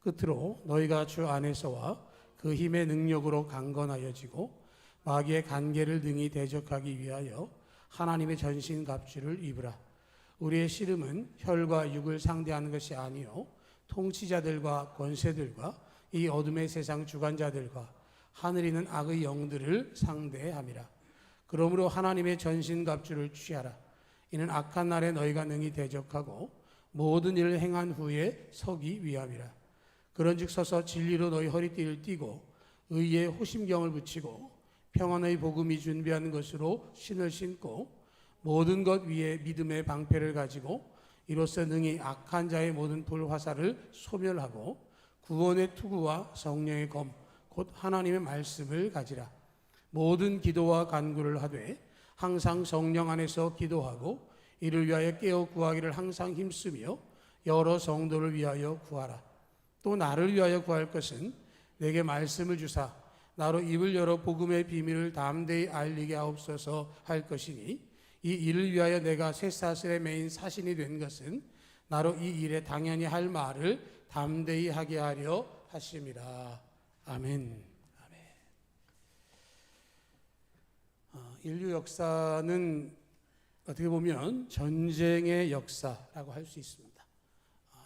끝으로 너희가 주 안에서와 그 힘의 능력으로 강건하여지고 마귀의 간계를 능히 대적하기 위하여 하나님의 전신갑주를 입으라. 우리의 씨름은 혈과 육을 상대하는 것이 아니요 통치자들과 권세들과 이 어둠의 세상 주관자들과 하늘에 있는 악의 영들을 상대함이라. 그러므로 하나님의 전신갑주를 취하라. 이는 악한 날에 너희가 능히 대적하고 모든 일을 행한 후에 서기 위함이라. 그런즉 서서 진리로 너희 허리띠를 띠고 의의 호심경을 붙이고 평안의 복음이 준비한 것으로 신을 신고 모든 것 위에 믿음의 방패를 가지고 이로써 능히 악한 자의 모든 불화살을 소멸하고 구원의 투구와 성령의 검 곧 하나님의 말씀을 가지라. 모든 기도와 간구를 하되 항상 성령 안에서 기도하고 이를 위하여 깨어 구하기를 항상 힘쓰며 여러 성도를 위하여 구하라. 또 나를 위하여 구할 것은 내게 말씀을 주사 나로 입을 열어 복음의 비밀을 담대히 알리게 하옵소서 할 것이니 이 일을 위하여 내가 쇠사슬에 매인 사신이 된 것은 나로 이 일에 당연히 할 말을 담대히 하게 하려 하심이라. 아멘. 인류 역사는 어떻게 보면 전쟁의 역사라고 할 수 있습니다.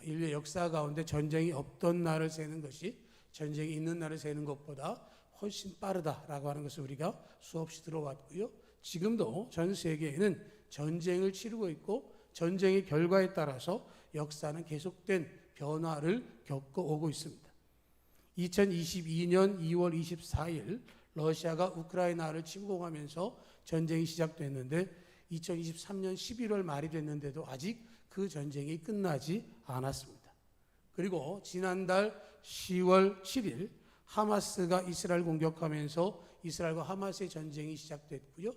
인류의 역사 가운데 전쟁이 없던 날을 세는 것이 전쟁이 있는 날을 세는 것보다 훨씬 빠르다라고 하는 것을 우리가 수없이 들어왔고요. 지금도 전 세계에는 전쟁을 치르고 있고 전쟁의 결과에 따라서 역사는 계속된 변화를 겪어오고 있습니다. 2022년 2월 24일 러시아가 우크라이나를 침공하면서 전쟁이 시작됐는데 2023년 11월 말이 됐는데도 아직 그 전쟁이 끝나지 않았습니다. 그리고 지난달 10월 7일 하마스가 이스라엘 공격하면서 이스라엘과 하마스의 전쟁이 시작됐고요.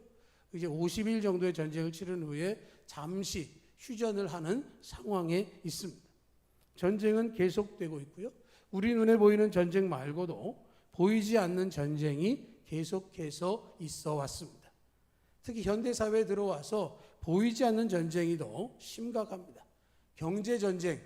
이제 50일 정도의 전쟁을 치른 후에 잠시 휴전을 하는 상황에 있습니다. 전쟁은 계속되고 있고요. 우리 눈에 보이는 전쟁 말고도 보이지 않는 전쟁이 계속해서 있어 왔습니다. 특히 현대사회에 들어와서 보이지 않는 전쟁이 더 심각합니다. 경제전쟁,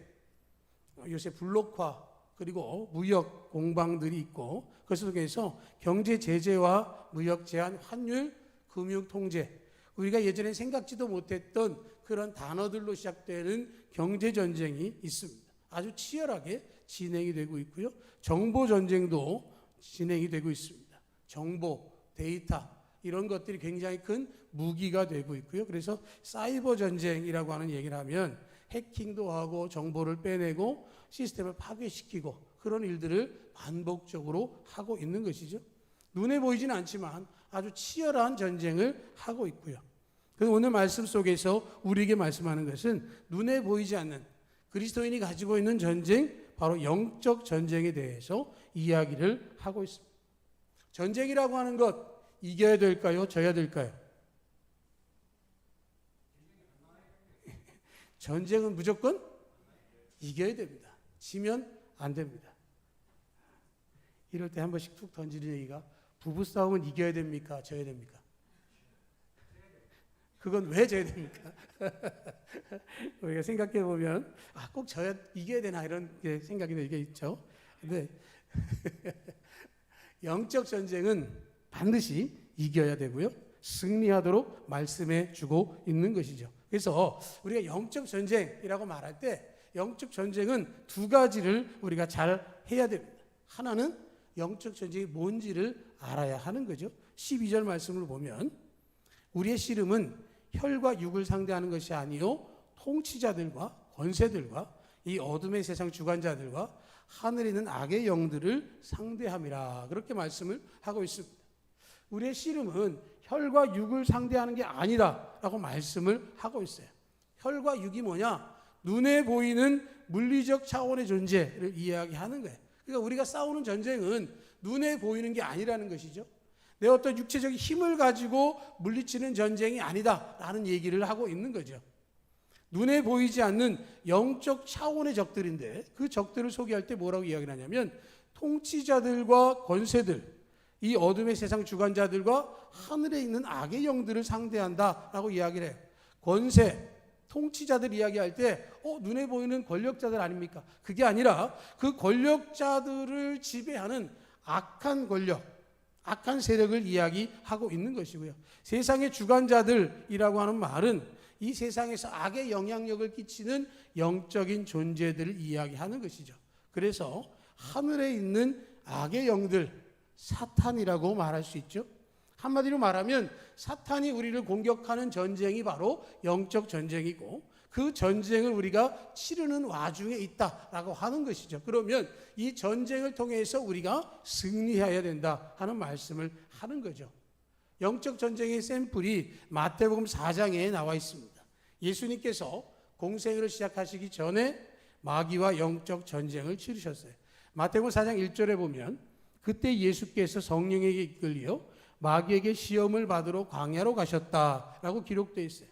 요새 블록화, 그리고 무역 공방들이 있고 그 속에서 경제 제재와 무역 제한, 환율, 금융 통제, 우리가 예전에 생각지도 못했던 그런 단어들로 시작되는 경제전쟁이 있습니다. 아주 치열하게 진행이 되고 있고요. 정보전쟁도 진행이 되고 있습니다. 정보, 데이터 이런 것들이 굉장히 큰 무기가 되고 있고요. 그래서 사이버 전쟁이라고 하는 얘기를 하면 해킹도 하고 정보를 빼내고 시스템을 파괴시키고 그런 일들을 반복적으로 하고 있는 것이죠. 눈에 보이지는 않지만 아주 치열한 전쟁을 하고 있고요. 그래서 오늘 말씀 속에서 우리에게 말씀하는 것은 눈에 보이지 않는 그리스도인이 가지고 있는 전쟁, 바로 영적 전쟁에 대해서 이야기를 하고 있습니다. 전쟁이라고 하는 것 이겨야 될까요? 져야 될까요? 전쟁은 무조건 이겨야 됩니다. 지면 안 됩니다. 이럴 때 한 번씩 툭 던지는 얘기가 부부싸움은 이겨야 됩니까? 져야 됩니까? 그건 왜 져야 됩니까? 우리가 생각해 보면 꼭 이겨야 되나 이런 생각이 들게 있죠. 근데 영적 전쟁은 반드시 이겨야 되고요. 승리하도록 말씀해 주고 있는 것이죠. 그래서 우리가 영적 전쟁이라고 말할 때 영적 전쟁은 두 가지를 우리가 잘 해야 됩니다. 하나는 영적 전쟁이 뭔지를 알아야 하는 거죠. 12절 말씀을 보면 우리의 씨름은 혈과 육을 상대하는 것이 아니요 통치자들과 권세들과 이 어둠의 세상 주관자들과 하늘에 있는 악의 영들을 상대함이라 그렇게 말씀을 하고 있습니다. 우리의 씨름은 혈과 육을 상대하는 게 아니다라고 말씀을 하고 있어요. 혈과 육이 뭐냐? 눈에 보이는 물리적 차원의 존재를 이야기하는 거예요. 그러니까 우리가 싸우는 전쟁은 눈에 보이는 게 아니라는 것이죠. 내 어떤 육체적인 힘을 가지고 물리치는 전쟁이 아니다라는 얘기를 하고 있는 거죠. 눈에 보이지 않는 영적 차원의 적들인데 그 적들을 소개할 때 뭐라고 이야기를 하냐면 통치자들과 권세들, 이 어둠의 세상 주관자들과 하늘에 있는 악의 영들을 상대한다라고 이야기를 해요. 권세, 통치자들 이야기할 때 눈에 보이는 권력자들 아닙니까? 그게 아니라 그 권력자들을 지배하는 악한 권력, 악한 세력을 이야기하고 있는 것이고요. 세상의 주관자들이라고 하는 말은 이 세상에서 악의 영향력을 끼치는 영적인 존재들을 이야기하는 것이죠. 그래서 하늘에 있는 악의 영들, 사탄이라고 말할 수 있죠. 한마디로 말하면 사탄이 우리를 공격하는 전쟁이 바로 영적 전쟁이고, 그 전쟁을 우리가 치르는 와중에 있다라고 하는 것이죠. 그러면 이 전쟁을 통해서 우리가 승리해야 된다 하는 말씀을 하는 거죠. 영적 전쟁의 샘플이 마태복음 4장에 나와 있습니다. 예수님께서 공생애를 시작하시기 전에 마귀와 영적 전쟁을 치르셨어요. 마태복음 4장 1절에 보면 그때 예수께서 성령에게 이끌려 마귀에게 시험을 받으러 광야로 가셨다라고 기록되어 있어요.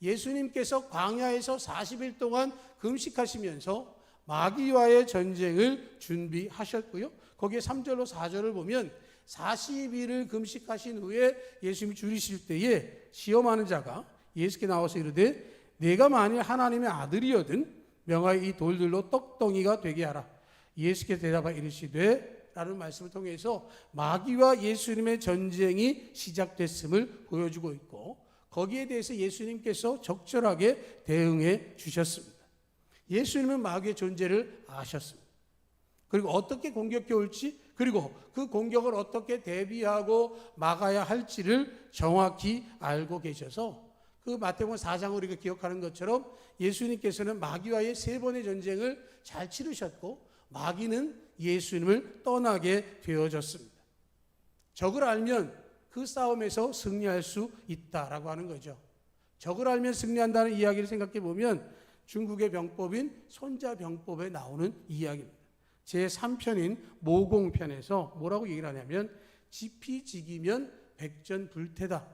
예수님께서 광야에서 40일 동안 금식하시면서 마귀와의 전쟁을 준비하셨고요. 거기에 3절로 4절을 보면 40일을 금식하신 후에 예수님이 줄이실 때에 시험하는 자가 예수께 나와서 이르되 내가 만일 하나님의 아들이거든 명하여 이 돌들로 떡덩이가 되게 하라. 예수께 대답하여 이르시되 라는 말씀을 통해서 마귀와 예수님의 전쟁이 시작됐음을 보여주고 있고, 거기에 대해서 예수님께서 적절하게 대응해 주셨습니다. 예수님은 마귀의 존재를 아셨습니다. 그리고 어떻게 공격해 올지, 그리고 그 공격을 어떻게 대비하고 막아야 할지를 정확히 알고 계셔서 그 마태복음 4장을 우리가 기억하는 것처럼 예수님께서는 마귀와의 3번의 전쟁을 잘 치르셨고 마귀는 예수님을 떠나게 되어졌습니다. 적을 알면 그 싸움에서 승리할 수 있다라고 하는 거죠. 적을 알면 승리한다는 이야기를 생각해 보면 중국의 병법인 손자병법에 나오는 이야기입니다. 제3편인 모공편에서 뭐라고 얘기를 하냐면 지피지기면 백전불태다.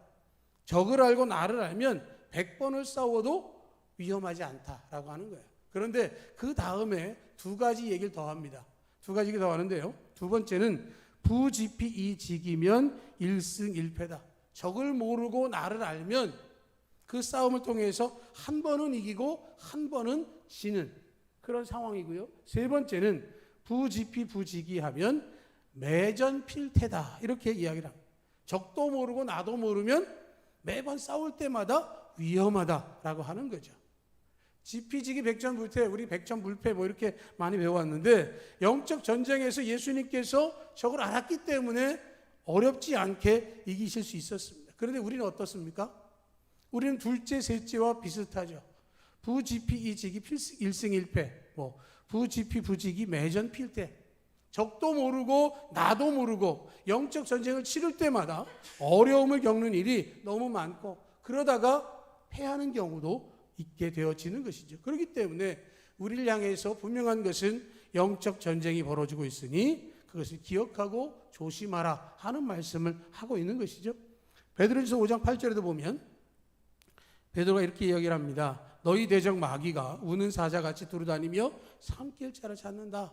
적을 알고 나를 알면 100번을 싸워도 위험하지 않다라고 하는 거예요. 그런데 그 다음에 2가지 얘기를 더합니다. 2가지 더하는데요. 2번째는 부지피이직이면 1승1패다. 적을 모르고 나를 알면 그 싸움을 통해서 한 번은 이기고 한 번은 지는 그런 상황이고요. 3번째는 부지피부지기하면 매전필패다. 이렇게 이야기를 합니다. 적도 모르고 나도 모르면 매번 싸울 때마다 위험하다라고 하는 거죠. 지피지기 백전불패, 우리 백전불패 뭐 이렇게 많이 배워왔는데 영적 전쟁에서 예수님께서 적을 알았기 때문에 어렵지 않게 이기실 수 있었습니다. 그런데 우리는 어떻습니까? 우리는 둘째, 셋째와 비슷하죠. 부지피이지기 1승1패, 뭐 부지피부지기 매전필패. 적도 모르고 나도 모르고 영적 전쟁을 치를 때마다 어려움을 겪는 일이 너무 많고 그러다가 패하는 경우도 있게 되어지는 것이죠. 그렇기 때문에 우리를 향해서 분명한 것은 영적 전쟁이 벌어지고 있으니 그것을 기억하고 조심하라 하는 말씀을 하고 있는 것이죠. 베드로전서 5장 8절에도 보면 베드로가 이렇게 이야기를 합니다. 너희 대적 마귀가 우는 사자같이 두루다니며 삼킬 자를 찾는다.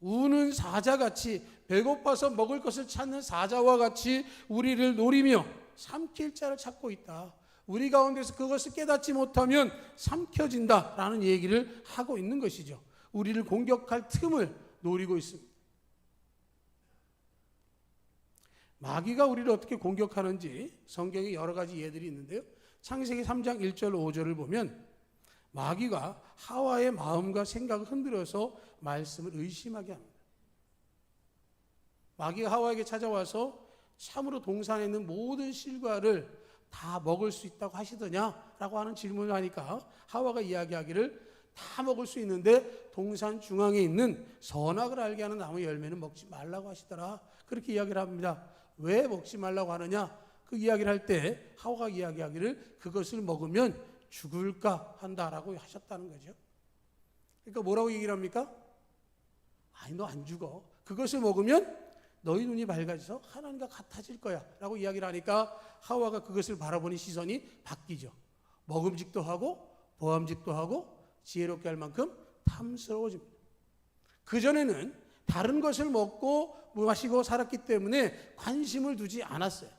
우는 사자같이 배고파서 먹을 것을 찾는 사자와 같이 우리를 노리며 삼킬 자를 찾고 있다. 우리 가운데서 그것을 깨닫지 못하면 삼켜진다라는 얘기를 하고 있는 것이죠. 우리를 공격할 틈을 노리고 있습니다. 마귀가 우리를 어떻게 공격하는지 성경에 여러 가지 예들이 있는데요. 창세기 3장 1절 5절을 보면 마귀가 하와의 마음과 생각을 흔들어서 말씀을 의심하게 합니다. 마귀가 하와에게 찾아와서 참으로 동산에 있는 모든 실과를 다 먹을 수 있다고 하시더냐라고 하는 질문을 하니까 하와가 이야기하기를 다 먹을 수 있는데 동산 중앙에 있는 선악을 알게 하는 나무 열매는 먹지 말라고 하시더라. 그렇게 이야기를 합니다. 왜 먹지 말라고 하느냐? 그 이야기를 할 때 하와가 이야기하기를 그것을 먹으면 죽을까 한다라고 하셨다는 거죠. 그러니까 뭐라고 얘기를 합니까? 아니 너 안 죽어. 그것을 먹으면 너희 눈이 밝아져서 하나님과 같아질 거야 라고 이야기를 하니까 하와가 그것을 바라보는 시선이 바뀌죠. 먹음직도 하고 보암직도 하고 지혜롭게 할 만큼 탐스러워집니다. 그전에는 다른 것을 먹고 마시고 살았기 때문에 관심을 두지 않았어요.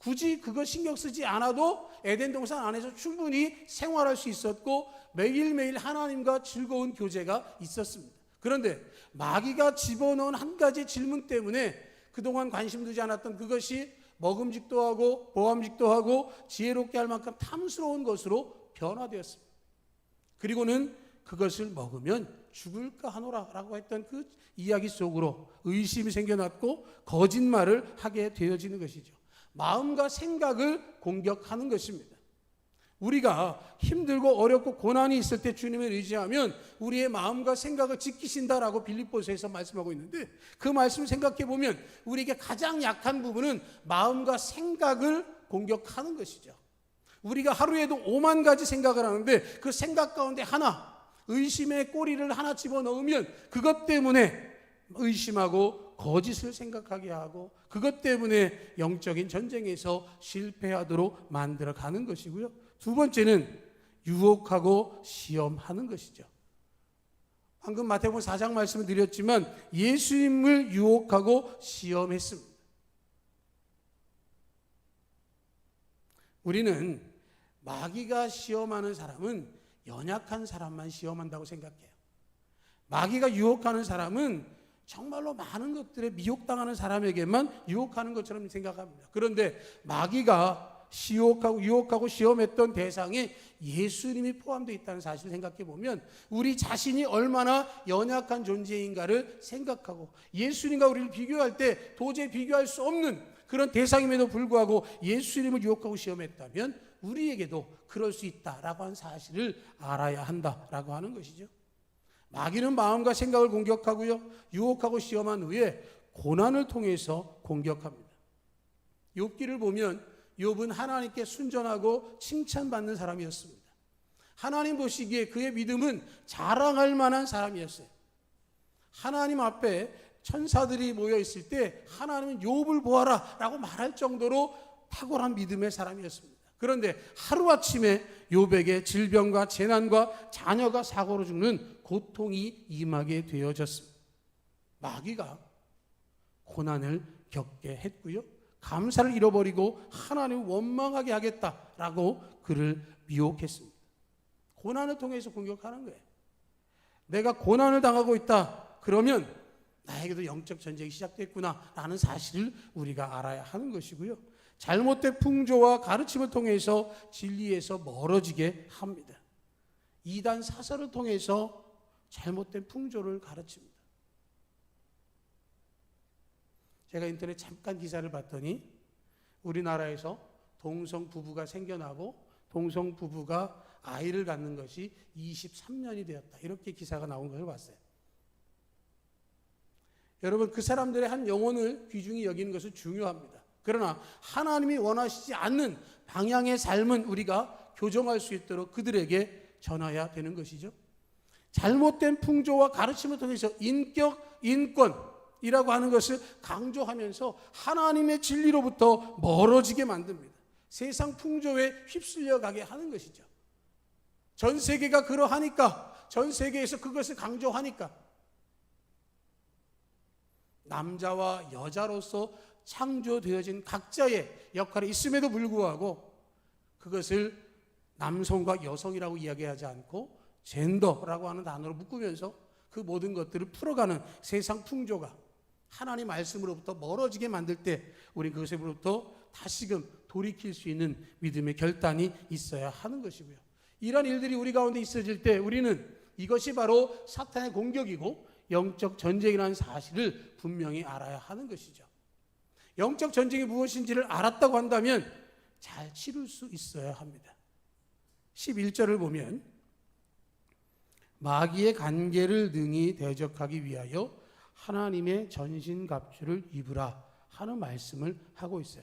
굳이 그거 신경 쓰지 않아도 에덴 동산 안에서 충분히 생활할 수 있었고 매일매일 하나님과 즐거운 교제가 있었습니다. 그런데 마귀가 집어넣은 한 가지 질문 때문에 그동안 관심 두지 않았던 그것이 먹음직도 하고 보암직도 하고 지혜롭게 할 만큼 탐스러운 것으로 변화되었습니다. 그리고는 그것을 먹으면 죽을까 하노라라고 했던 그 이야기 속으로 의심이 생겨났고 거짓말을 하게 되어지는 것이죠. 마음과 생각을 공격하는 것입니다. 우리가 힘들고 어렵고 고난이 있을 때 주님을 의지하면 우리의 마음과 생각을 지키신다라고 빌립보서에서 말씀하고 있는데, 그 말씀을 생각해 보면 우리에게 가장 약한 부분은 마음과 생각을 공격하는 것이죠. 우리가 하루에도 5만 가지 생각을 하는데 그 생각 가운데 하나, 의심의 꼬리를 하나 집어넣으면 그것 때문에 의심하고 거짓을 생각하게 하고 그것 때문에 영적인 전쟁에서 실패하도록 만들어가는 것이고요. 두 번째는 유혹하고 시험하는 것이죠. 방금 마태복음 4장 말씀을 드렸지만 예수님을 유혹하고 시험했습니다. 우리는 마귀가 시험하는 사람은 연약한 사람만 시험한다고 생각해요. 마귀가 유혹하는 사람은 정말로 많은 것들에 미혹당하는 사람에게만 유혹하는 것처럼 생각합니다. 그런데 마귀가 유혹하고 시험했던 대상에 예수님이 포함되어 있다는 사실을 생각해 보면 우리 자신이 얼마나 연약한 존재인가를 생각하고 예수님과 우리를 비교할 때 도저히 비교할 수 없는 그런 대상임에도 불구하고 예수님을 유혹하고 시험했다면 우리에게도 그럴 수 있다라고 하는 사실을 알아야 한다라고 하는 것이죠. 마귀는 마음과 생각을 공격하고요, 유혹하고 시험한 후에 고난을 통해서 공격합니다. 욥기를 보면 욥은 하나님께 순전하고 칭찬받는 사람이었습니다. 하나님 보시기에 그의 믿음은 자랑할 만한 사람이었어요. 하나님 앞에 천사들이 모여 있을 때 하나님은 욥을 보아라 라고 말할 정도로 탁월한 믿음의 사람이었습니다. 그런데 하루아침에 욥에게 질병과 재난과 자녀가 사고로 죽는 고통이 임하게 되어졌습니다. 마귀가 고난을 겪게 했고요, 감사를 잃어버리고 하나님을 원망하게 하겠다라고 그를 미혹했습니다. 고난을 통해서 공격하는 거예요. 내가 고난을 당하고 있다 그러면 나에게도 영적 전쟁이 시작됐구나 라는 사실을 우리가 알아야 하는 것이고요, 잘못된 풍조와 가르침을 통해서 진리에서 멀어지게 합니다. 이단 사설을 통해서 잘못된 풍조를 가르칩니다. 제가 인터넷 잠깐 기사를 봤더니 우리나라에서 동성 부부가 생겨나고 동성 부부가 아이를 갖는 것이 23년이 되었다, 이렇게 기사가 나온 것을 봤어요. 여러분, 그 사람들의 한 영혼을 귀중히 여기는 것은 중요합니다. 그러나 하나님이 원하시지 않는 방향의 삶은 우리가 교정할 수 있도록 그들에게 전해야 되는 것이죠. 잘못된 풍조와 가르침을 통해서 인격, 인권이라고 하는 것을 강조하면서 하나님의 진리로부터 멀어지게 만듭니다. 세상 풍조에 휩쓸려 가게 하는 것이죠. 전 세계가 그러하니까, 전 세계에서 그것을 강조하니까 남자와 여자로서 창조되어진 각자의 역할이 있음에도 불구하고 그것을 남성과 여성이라고 이야기하지 않고 젠더라고 하는 단어로 묶으면서 그 모든 것들을 풀어가는 세상 풍조가 하나님 말씀으로부터 멀어지게 만들 때 우리 그것으로부터 다시금 돌이킬 수 있는 믿음의 결단이 있어야 하는 것이고요. 이러한 일들이 우리 가운데 있어질 때 우리는 이것이 바로 사탄의 공격이고 영적 전쟁이라는 사실을 분명히 알아야 하는 것이죠. 영적 전쟁이 무엇인지를 알았다고 한다면 잘 치룰 수 있어야 합니다. 11절을 보면 마귀의 간계를 능히 대적하기 위하여 하나님의 전신갑주를 입으라 하는 말씀을 하고 있어요.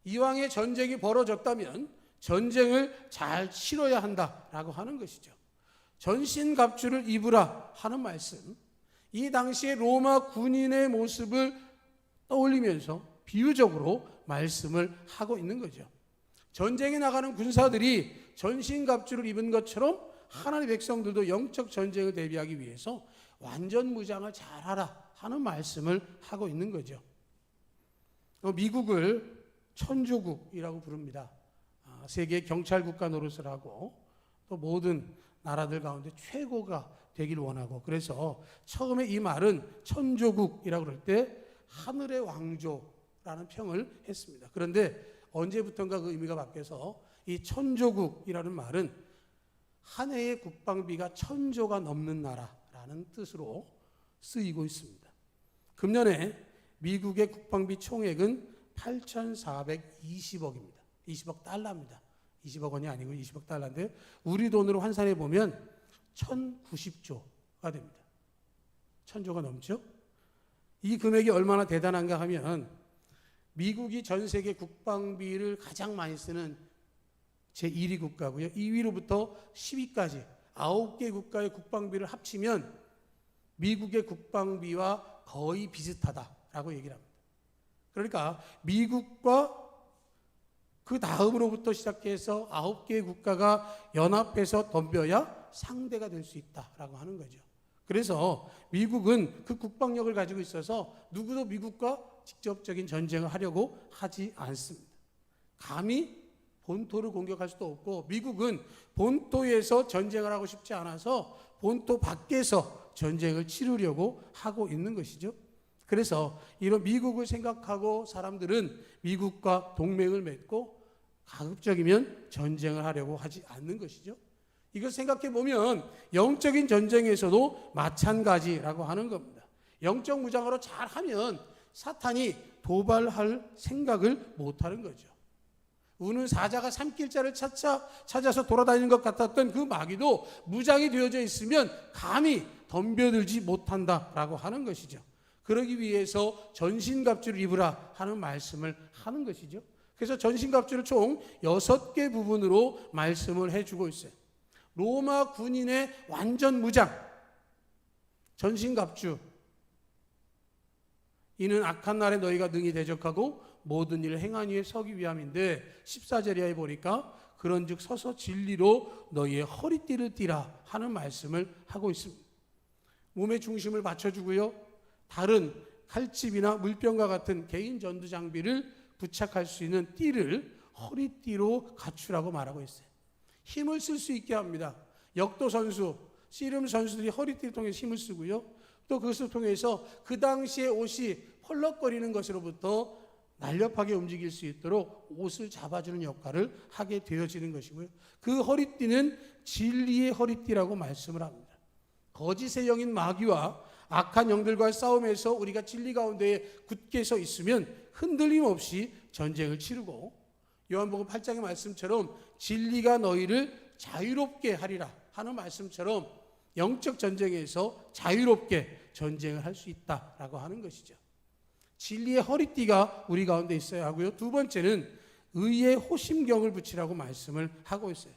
이왕의 전쟁이 벌어졌다면 전쟁을 잘 치러야 한다라고 하는 것이죠. 전신갑주를 입으라 하는 말씀, 이 당시에 로마 군인의 모습을 떠올리면서 비유적으로 말씀을 하고 있는 거죠. 전쟁에 나가는 군사들이 전신갑주를 입은 것처럼 하나님의 백성들도 영적 전쟁을 대비하기 위해서 완전 무장을 잘하라 하는 말씀을 하고 있는 거죠. 미국을 천조국이라고 부릅니다. 세계 경찰 국가 노릇을 하고 또 모든 나라들 가운데 최고가 되길 원하고, 그래서 처음에 이 말은 천조국이라고 그럴 때 하늘의 왕조라는 평을 했습니다. 그런데 언제부턴가 그 의미가 바뀌어서 이 천조국이라는 말은 한 해의 국방비가 1,000조가 넘는 나라라는 뜻으로 쓰이고 있습니다. 금년에 미국의 국방비 총액은 8,420억입니다. 20억 달러입니다. 20억 원이 아니고 20억 달러인데 우리 돈으로 환산해 보면 1,090조가 됩니다. 1,000조가 넘죠? 이 금액이 얼마나 대단한가 하면 미국이 전 세계 국방비를 가장 많이 쓰는 제1위 국가고요. 2위로부터 10위까지 9개 국가의 국방비를 합치면 미국의 국방비와 거의 비슷하다라고 얘기를 합니다. 그러니까 미국과 그 다음으로부터 시작해서 9개의 국가가 연합해서 덤벼야 상대가 될 수 있다라고 하는 거죠. 그래서 미국은 그 국방력을 가지고 있어서 누구도 미국과 직접적인 전쟁을 하려고 하지 않습니다. 감히 본토를 공격할 수도 없고, 미국은 본토에서 전쟁을 하고 싶지 않아서 본토 밖에서 전쟁을 치르려고 하고 있는 것이죠. 그래서 이런 미국을 생각하고 사람들은 미국과 동맹을 맺고 가급적이면 전쟁을 하려고 하지 않는 것이죠. 이걸 생각해 보면 영적인 전쟁에서도 마찬가지라고 하는 겁니다. 영적 무장으로 잘하면 사탄이 도발할 생각을 못하는 거죠. 우는 사자가 삼킬자를 찾아서 돌아다니는 것 같았던 그 마귀도 무장이 되어져 있으면 감히 덤벼들지 못한다라고 하는 것이죠. 그러기 위해서 전신갑주를 입으라 하는 말씀을 하는 것이죠. 그래서 전신갑주를 총 6개 부분으로 말씀을 해주고 있어요. 로마 군인의 완전 무장, 전신갑주. 이는 악한 날에 너희가 능히 대적하고 모든 일을 행한 이에 서기 위함인데, 14절에 보니까 그런즉 서서 진리로 너희의 허리띠를 띠라 하는 말씀을 하고 있습니다. 몸의 중심을 받쳐주고요, 다른 칼집이나 물병과 같은 개인 전투 장비를 부착할 수 있는 띠를 허리띠로 갖추라고 말하고 있어요. 힘을 쓸 수 있게 합니다. 역도 선수, 씨름 선수들이 허리띠를 통해 힘을 쓰고요, 또 그것을 통해서 그 당시의 옷이 펄럭거리는 것으로부터 날렵하게 움직일 수 있도록 옷을 잡아주는 역할을 하게 되어지는 것이고요, 그 허리띠는 진리의 허리띠라고 말씀을 합니다. 거짓의 영인 마귀와 악한 영들과의 싸움에서 우리가 진리 가운데에 굳게 서 있으면 흔들림 없이 전쟁을 치르고, 요한복음 8장의 말씀처럼 진리가 너희를 자유롭게 하리라 하는 말씀처럼 영적 전쟁에서 자유롭게 전쟁을 할 수 있다라고 하는 것이죠. 진리의 허리띠가 우리 가운데 있어야 하고요, 두 번째는 의의 호심경을 붙이라고 말씀을 하고 있어요.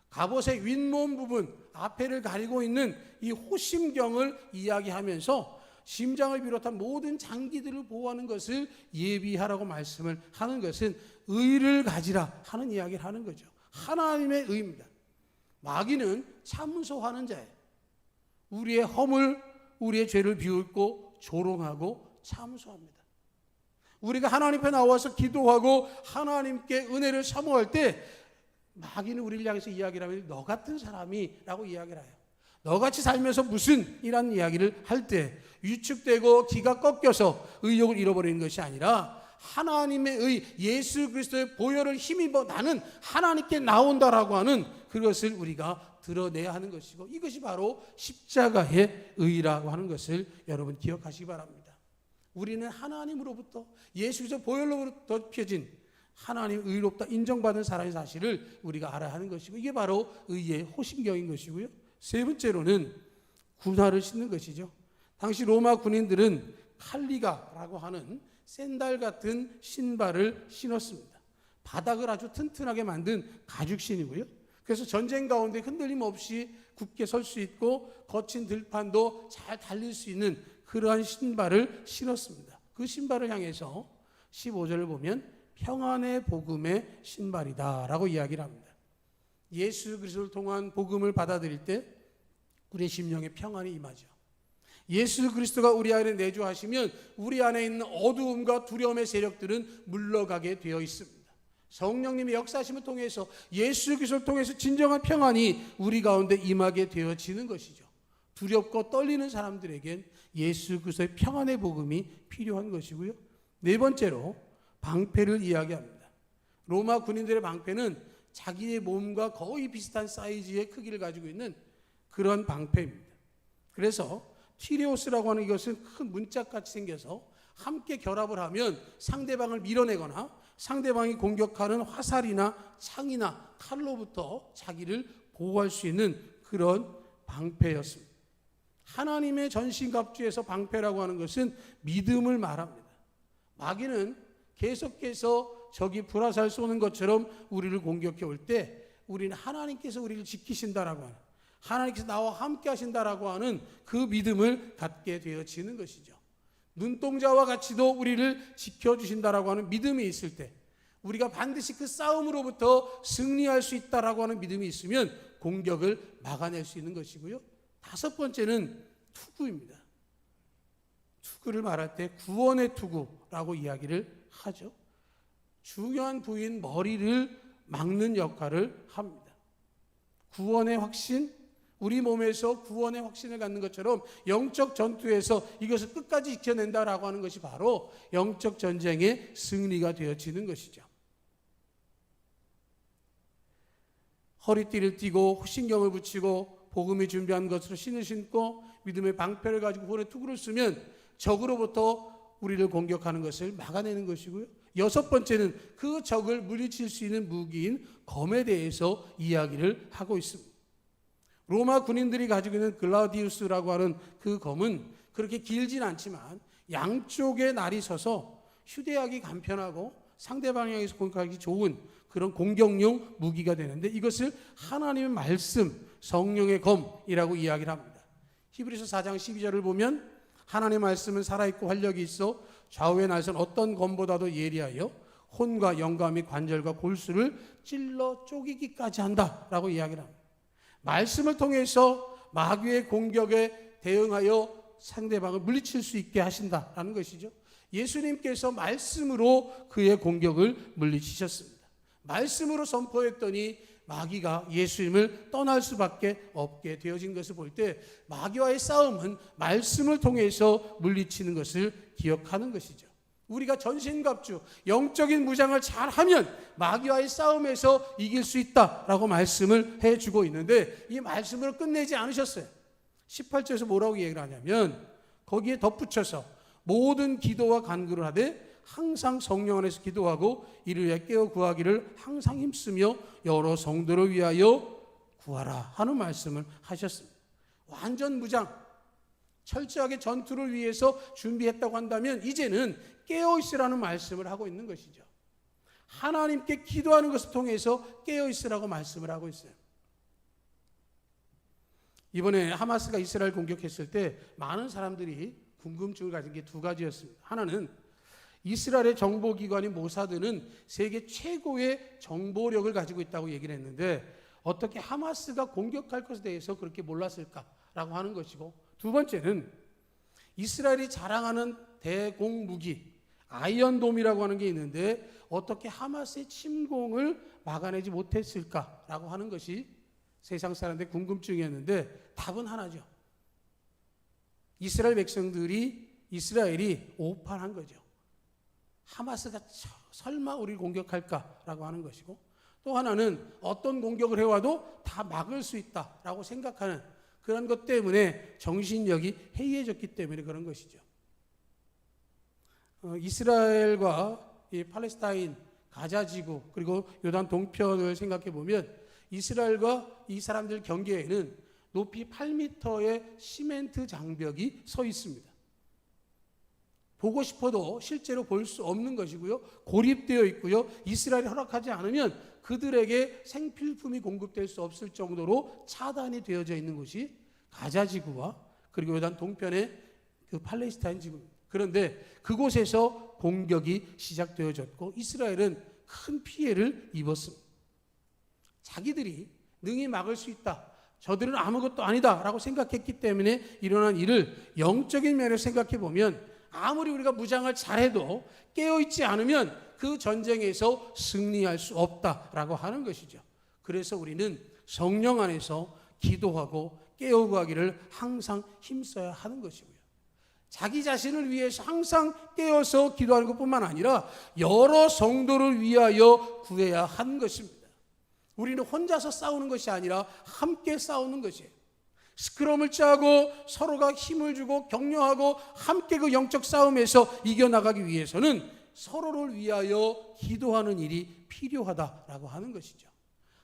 갑옷의 윗몸 부분, 앞에를 가리고 있는 이 호심경을 이야기하면서 심장을 비롯한 모든 장기들을 보호하는 것을 예비하라고 말씀을 하는 것은 의를 가지라 하는 이야기를 하는 거죠. 하나님의 의입니다. 마귀는 참소하는 자예요. 우리의 허물, 우리의 죄를 비웃고 조롱하고 참소합니다. 우리가 하나님 앞에 나와서 기도하고 하나님께 은혜를 사모할 때 마귀는 우리를 향해서 이야기를 하면 너 같은 사람이 라고 이야기를 해요. 너같이 살면서 무슨 이란 이야기를 할 때 위축되고 기가 꺾여서 의욕을 잃어버리는 것이 아니라 하나님의 의, 예수 그리스도의 보혈을 힘입어 나는 하나님께 나온다라고 하는 그것을 우리가 드러내야 하는 것이고, 이것이 바로 십자가의 의라고 하는 것을 여러분 기억하시기 바랍니다. 우리는 하나님으로부터 예수 그리스도 보혈로부터 펴진 하나님 의롭다 인정받은 사람의 사실을 우리가 알아야 하는 것이고, 이게 바로 의의 호심경인 것이고요, 세 번째로는 군화를 신는 것이죠. 당시 로마 군인들은 칼리가라고 하는 샌달 같은 신발을 신었습니다. 바닥을 아주 튼튼하게 만든 가죽신이고요, 그래서 전쟁 가운데 흔들림 없이 굳게 설 수 있고 거친 들판도 잘 달릴 수 있는 그러한 신발을 신었습니다. 그 신발을 향해서 15절을 보면 평안의 복음의 신발이다라고 이야기를 합니다. 예수 그리스도를 통한 복음을 받아들일 때 우리의 심령에 평안이 임하죠. 예수 그리스도가 우리 안에 내주하시면 우리 안에 있는 어두움과 두려움의 세력들은 물러가게 되어 있습니다. 성령님의 역사하심을 통해서 예수 그리스도를 통해서 진정한 평안이 우리 가운데 임하게 되어지는 것이죠. 두렵고 떨리는 사람들에겐 예수 그리스도의 평안의 복음이 필요한 것이고요. 네 번째로 방패를 이야기합니다. 로마 군인들의 방패는 자기의 몸과 거의 비슷한 사이즈의 크기를 가지고 있는 그런 방패입니다. 그래서 티레오스라고 하는 이것은 큰 문짝같이 생겨서 함께 결합을 하면 상대방을 밀어내거나 상대방이 공격하는 화살이나 창이나 칼로부터 자기를 보호할 수 있는 그런 방패였습니다. 하나님의 전신갑주에서 방패라고 하는 것은 믿음을 말합니다. 마귀는 계속해서 적이 불화살 쏘는 것처럼 우리를 공격해 올 때 우리는 하나님께서 우리를 지키신다라고 하는, 하나님께서 나와 함께 하신다라고 하는 그 믿음을 갖게 되어지는 것이죠. 눈동자와 같이도 우리를 지켜주신다라고 하는 믿음이 있을 때, 우리가 반드시 그 싸움으로부터 승리할 수 있다라고 하는 믿음이 있으면 공격을 막아낼 수 있는 것이고요. 다섯 번째는 투구입니다. 투구를 말할 때 구원의 투구라고 이야기를 하죠. 중요한 부위인 머리를 막는 역할을 합니다. 구원의 확신, 우리 몸에서 구원의 확신을 갖는 것처럼 영적 전투에서 이것을 끝까지 지켜낸다라고 하는 것이 바로 영적 전쟁의 승리가 되어지는 것이죠. 허리띠를 띠고 신경을 붙이고 복음이 준비한 것으로 신을 신고 믿음의 방패를 가지고 구원의 투구를 쓰면 적으로부터 우리를 공격하는 것을 막아내는 것이고요. 여섯 번째는 그 적을 물리칠 수 있는 무기인 검에 대해서 이야기를 하고 있습니다. 로마 군인들이 가지고 있는 글라디우스라고 하는 그 검은 그렇게 길진 않지만 양쪽에 날이 서서 휴대하기 간편하고 상대방 향해서 공격하기 좋은 그런 공격용 무기가 되는데, 이것을 하나님의 말씀, 성령의 검이라고 이야기를 합니다. 히브리서 4장 12절을 보면 하나님의 말씀은 살아있고 활력이 있어 좌우의 날선 어떤 검보다도 예리하여 혼과 영과 및 관절과 골수를 찔러 쪼개기까지 한다라고 이야기를 합니다. 말씀을 통해서 마귀의 공격에 대응하여 상대방을 물리칠 수 있게 하신다라는 것이죠. 예수님께서 말씀으로 그의 공격을 물리치셨습니다. 말씀으로 선포했더니 마귀가 예수님을 떠날 수밖에 없게 되어진 것을 볼 때 마귀와의 싸움은 말씀을 통해서 물리치는 것을 기억하는 것이죠. 우리가 전신갑주, 영적인 무장을 잘하면 마귀와의 싸움에서 이길 수 있다라고 말씀을 해주고 있는데, 이 말씀으로 끝내지 않으셨어요. 18절에서 뭐라고 얘기를 하냐면 거기에 덧붙여서 모든 기도와 간구를 하되 항상 성령 안에서 기도하고 이를 위해 깨어 구하기를 항상 힘쓰며 여러 성도를 위하여 구하라 하는 말씀을 하셨습니다. 완전 무장, 철저하게 전투를 위해서 준비했다고 한다면 이제는 깨어있으라는 말씀을 하고 있는 것이죠. 하나님께 기도하는 것을 통해서 깨어있으라고 말씀을 하고 있어요. 이번에 하마스가 이스라엘 공격했을 때 많은 사람들이 궁금증을 가진 게 두 가지였습니다. 하나는 이스라엘의 정보기관인 모사드는 세계 최고의 정보력을 가지고 있다고 얘기를 했는데 어떻게 하마스가 공격할 것에 대해서 그렇게 몰랐을까라고 하는 것이고, 두 번째는 이스라엘이 자랑하는 대공무기 아이언돔이라고 하는 게 있는데 어떻게 하마스의 침공을 막아내지 못했을까라고 하는 것이 세상 사람들의 궁금증이었는데 답은 하나죠. 이스라엘 백성들이 이스라엘이 오판한 거죠. 하마스가 설마 우리를 공격할까라고 하는 것이고, 또 하나는 어떤 공격을 해와도 다 막을 수 있다라고 생각하는 그런 것 때문에 정신력이 해이해졌기 때문에 그런 것이죠. 이스라엘과 이 팔레스타인 가자 지구 그리고 요단 동편을 생각해 보면 이스라엘과 이 사람들 경계에는 높이 8m의 시멘트 장벽이 서 있습니다. 보고 싶어도 실제로 볼 수 없는 것이고요. 고립되어 있고요. 이스라엘이 허락하지 않으면 그들에게 생필품이 공급될 수 없을 정도로 차단이 되어져 있는 곳이 가자 지구와 그리고 요단 동편의 그 팔레스타인 지구입니다. 그런데 그곳에서 공격이 시작되어졌고 이스라엘은 큰 피해를 입었습니다. 자기들이 능히 막을 수 있다, 저들은 아무것도 아니다라고 생각했기 때문에 일어난 일을 영적인 면에서 생각해 보면 아무리 우리가 무장을 잘해도 깨어있지 않으면 그 전쟁에서 승리할 수 없다라고 하는 것이죠. 그래서 우리는 성령 안에서 기도하고 깨어가기를 항상 힘써야 하는 것이고요. 자기 자신을 위해서 항상 깨어서 기도하는 것뿐만 아니라 여러 성도를 위하여 구해야 하는 것입니다. 우리는 혼자서 싸우는 것이 아니라 함께 싸우는 것이에요. 스크럼을 짜고 서로가 힘을 주고 격려하고 함께 그 영적 싸움에서 이겨나가기 위해서는 서로를 위하여 기도하는 일이 필요하다라고 하는 것이죠.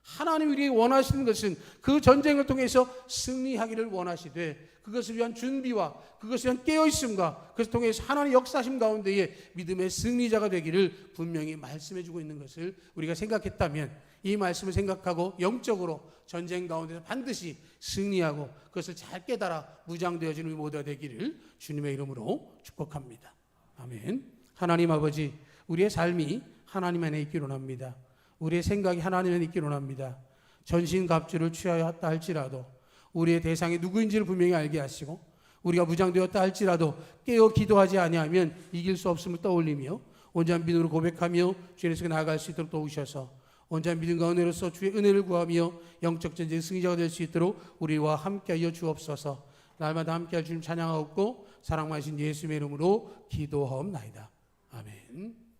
하나님이 우리에게 원하시는 것은 그 전쟁을 통해서 승리하기를 원하시되 그것을 위한 준비와 그것을 위한 깨어있음과 그것을 통해서 하나님의 역사심 가운데에 믿음의 승리자가 되기를 분명히 말씀해 주고 있는 것을 우리가 생각했다면 이 말씀을 생각하고 영적으로 전쟁 가운데서 반드시 승리하고 그것을 잘 깨달아 무장되어지는 우리 모두가 되기를 주님의 이름으로 축복합니다. 아멘. 하나님 아버지, 우리의 삶이 하나님 안에 있기를 원합니다. 우리의 생각이 하나님 안에 있기를 원합니다. 전신갑주를 취하였다 할지라도 우리의 대상이 누구인지를 분명히 알게 하시고 우리가 무장되었다 할지라도 깨어 기도하지 아니하면 이길 수 없음을 떠올리며 온전한 믿음으로 고백하며 주의 속에 나아갈 수 있도록 도우셔서 온전한 믿음과 은혜로서 주의 은혜를 구하며 영적 전쟁의 승리자가 될 수 있도록 우리와 함께하여 주옵소서. 날마다 함께할 주님 찬양하옵고 사랑 많으신 예수님의 이름으로 기도하옵나이다. 아멘.